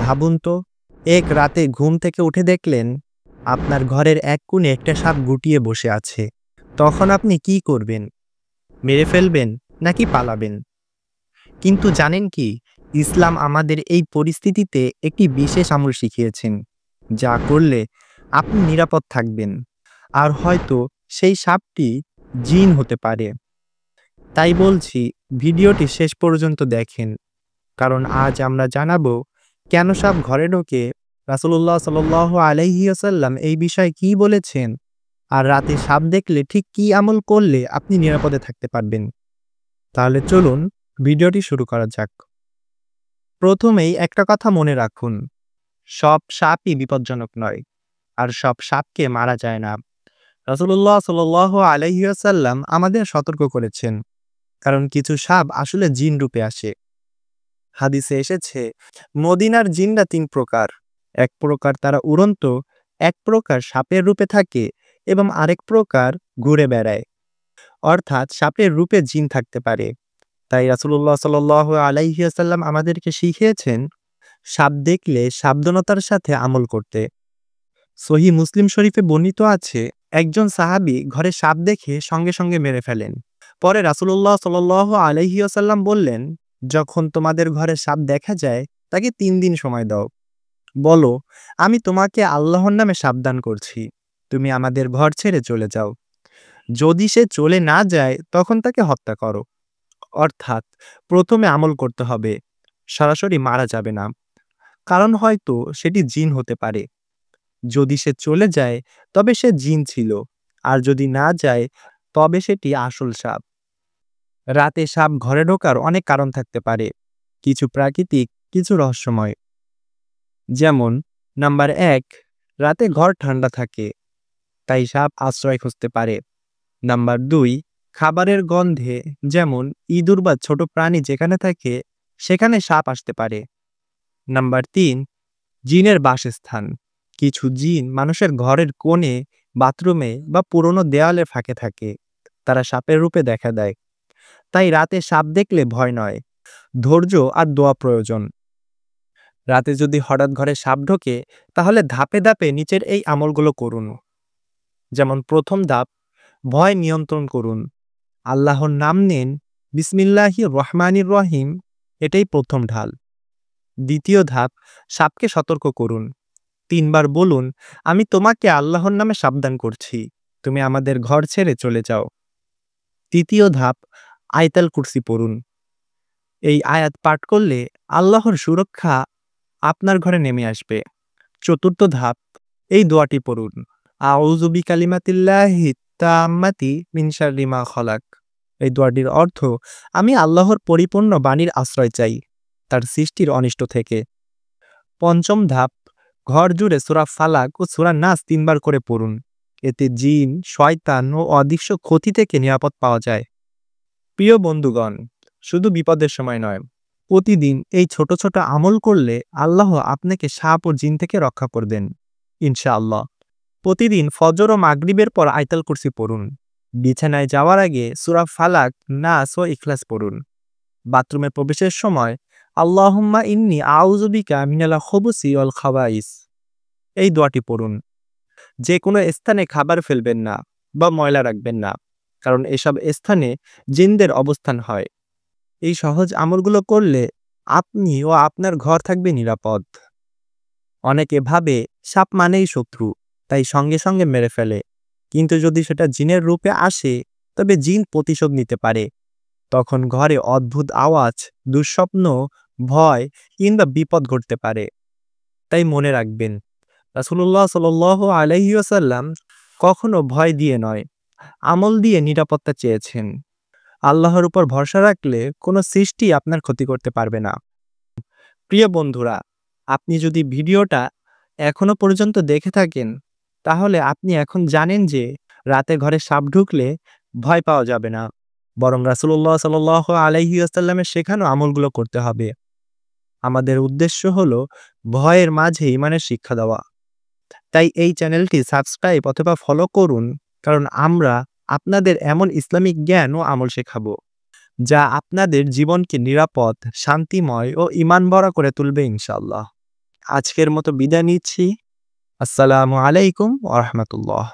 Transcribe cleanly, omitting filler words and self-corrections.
ভাবুন তো, এক রাতে ঘুম থেকে উঠে দেখলেন আপনার ঘরের এক কোণে একটা সাপ গুটিয়ে বসে আছে। তখন আপনি কি করবেন? মেরে ফেলবেন নাকি পালাবেন? কিন্তু জানেন কি, ইসলাম আমাদের এই পরিস্থিতিতে একটি বিশেষ আমল শিখিয়েছেন, যা করলে আপনি নিরাপদ থাকবেন। আর হয়তো সেই সাপটি জিন হতে পারে। তাই বলছি, ভিডিওটি শেষ পর্যন্ত দেখেন, কারণ আজ আমরা জানাবো কেন সাপ ঘরে ঢোকে, রাসূলুল্লাহ সাল্লাল্লাহু আলাইহি ওয়াসাল্লাম এই বিষয়ে কি বলেছেন, আর রাতে সাপ দেখলে ঠিক কি আমল করলে আপনি নিরাপদে থাকতে পারবেন। তাহলে চলুন ভিডিওটি শুরু করা যাক। প্রথমেই একটা কথা মনে রাখুন, সব সাপই বিপজ্জনক নয়, আর সব সাপকে মারা যায় না। রাসূলুল্লাহ সাল্লাল্লাহু আলাইহি ওয়াসাল্লাম আমাদের সতর্ক করেছেন, কারণ কিছু সাপ আসলে জিন রূপে আসে। হাদিসে এসেছে, মদিনার জিনরা ৩ প্রকার। এক প্রকার তারা উড়ন্ত, এক প্রকার সাপের রূপে থাকে এবং আরেক প্রকার ঘুরে বেড়ায়। অর্থাৎ সাপের রূপে জিন থাকতে পারে। তাই রাসূলুল্লাহ সাল্লাল্লাহু আলাইহি ওয়াসাল্লাম আমাদেরকে শিখিয়েছেন সাপ দেখলে সাবধানতার সাথে আমল করতে। সহিহ মুসলিম শরীফে বর্ণিত আছে, একজন সাহাবী ঘরে সাপ দেখে সঙ্গে সঙ্গে মেরে ফেলেন। পরে রাসূলুল্লাহ সাল্লাল্লাহু আলাইহি ওয়াসাল্লাম বললেন, যখন তোমাদের ঘরে সাপ দেখা যায় তাকে ৩ দিন সময় দাও। বলো, আমি তোমাকে আল্লাহর নামে সাবধান করছি, তুমি আমাদের ঘর ছেড়ে চলে যাও। যদি সে চলে না যায় তখন তাকে হত্যা করো। অর্থাৎ প্রথমে আমল করতে হবে, সরাসরি মারা যাবে না, কারণ হয়তো সেটি জিন হতে পারে। যদি সে চলে যায় তবে সে জিন ছিল, আর যদি না যায় তবে সেটি আসল সাপ। রাতে সাপ ঘরে ঢোকার অনেক কারণ থাকতে পারে, কিছু প্রাকৃতিক, কিছু রহস্যময়। যেমন নাম্বার ১, রাতে ঘর ঠান্ডা থাকে, তাই সাপ আশ্রয় খুঁজতে পারে। নাম্বার ২, খাবারের গন্ধে, যেমন ইঁদুর বা ছোট প্রাণী যেখানে থাকে সেখানে সাপ আসতে পারে। নাম্বার ৩, জিনের বাসস্থান, কিছু জিন মানুষের ঘরের কোণে, বাথরুমে বা পুরনো দেওয়ালের ফাঁকে থাকে, তারা সাপের রূপে দেখা দেয়। তাই রাতে সাপ দেখলে ভয় নয়, ধৈর্য আর দোয়া প্রয়োজন। রাতে যদি হঠাৎ ঘরে সাপ ঢোকে তাহলে ধাপে ধাপে নিচের এই আমলগুলো করুন। যেমন প্রথম ধাপ, ভয় নিয়ন্ত্রণ করুন। আল্লাহর নাম নিন, বিসমিল্লাহির রহমানির রহিম, এটাই প্রথম ঢাল। দ্বিতীয় ধাপ, সাপকে সতর্ক করুন। ৩ বার বলুন, আমি তোমাকে আল্লাহর নামে সাবধান করছি, তুমি আমাদের ঘর ছেড়ে চলে যাও। তৃতীয় ধাপ, আয়াতুল কুরসি পড়ুন। এই আয়াত পাঠ করলে আল্লাহর সুরক্ষা আপনার ঘরে নেমে আসবে। চতুর্থ ধাপ, এই দোয়াটি পড়ুন, আউযু বিকালিমাতিল্লাহি তাম্মাতি মিন শাররি মা খালাক। এই দোয়াটির অর্থ, আমি আল্লাহর পরিপূর্ণ বাণীর আশ্রয় চাই তার সৃষ্টির অনিষ্ট থেকে। পঞ্চম ধাপ, ঘর জুড়ে সূরা ফালাক ও সূরা নাস ৩ বার করে পড়ুন। এতে জিন, শয়তান ও অদৃশ্য ক্ষতি থেকে নিরাপদ পাওয়া যায়। প্রিয় বন্ধুগণ, শুধু বিপদের সময় নয়, প্রতিদিন এই ছোট ছোট আমল করলে আল্লাহ আপনাকে সাপ ও জিন থেকে রক্ষা করবেন ইনশাআল্লাহ। প্রতিদিন ফজর ও মাগরিবের পর আয়াতুল কুরসি পড়ুন। বিছানায় যাওয়ার আগে সূরা ফালাক, নাস ও ইখলাস পড়ুন। বাথরুমে প্রবেশের সময় আল্লাহুম্মা ইন্নী আউযু বিকা মিনাল খুবুসি ওয়াল খাবাইস, এই দোয়াটি পড়ুন। যে কোনো স্থানে খাবার ফেলবেন না বা ময়লা রাখবেন না, কারণ এসব স্থানে জিনদের অবস্থান হয়। এই সহজ আমলগুলো করলে আপনি ও আপনার ঘর থাকবে নিরাপদ। অনেকে ভাবে সাপ মানেই শত্রু, তাই সঙ্গে সঙ্গে মেরে ফেলে। কিন্তু যদি সেটা জিনের রূপে আসে তবে জিন প্রতিশোধ নিতে পারে। তখন ঘরে অদ্ভুত আওয়াজ, দুঃস্বপ্ন, ভয় কিংবা বিপদ ঘটতে পারে। তাই মনে রাখবেন, রাসূলুল্লাহ সাল্লাল্লাহু আলাইহি ওয়াসাল্লাম কখনো ভয় দিয়ে নয়, আমল দিয়ে নিরাপত্তা চেয়েছেন। আল্লাহর উপর ভরসা রাখলে কোনো সৃষ্টি আপনার ক্ষতি করতে পারবে না। প্রিয় বন্ধুরা, আপনি যদি ভিডিওটা এখনো পর্যন্ত দেখে থাকেন, তাহলে আপনি এখন জানেন যে রাতে ঘরে সাপ ঢুকলে ভয় পাওয়া যাবে না, বরং রাসূলুল্লাহ সাল্লাল্লাহু আলাইহি ওয়াসাল্লামের শেখানো আমলগুলো করতে হবে। আমাদের উদ্দেশ্য হলো ভয়ের মাঝে ঈমানের শিক্ষা দেওয়া। তাই এই চ্যানেলটি সাবস্ক্রাইব অথবা ফলো করুন, কারণ আমরা আপনাদের এমন ইসলামিক জ্ঞান ও আমল শেখাবো যা আপনাদের জীবনকে নিরাপদ, শান্তিময় ও ঈমান ভরা করে তুলবে ইনশাআল্লাহ। আজকের মতো বিদায় নিচ্ছি। আসসালামু আলাইকুম ওয়া রাহমাতুল্লাহ।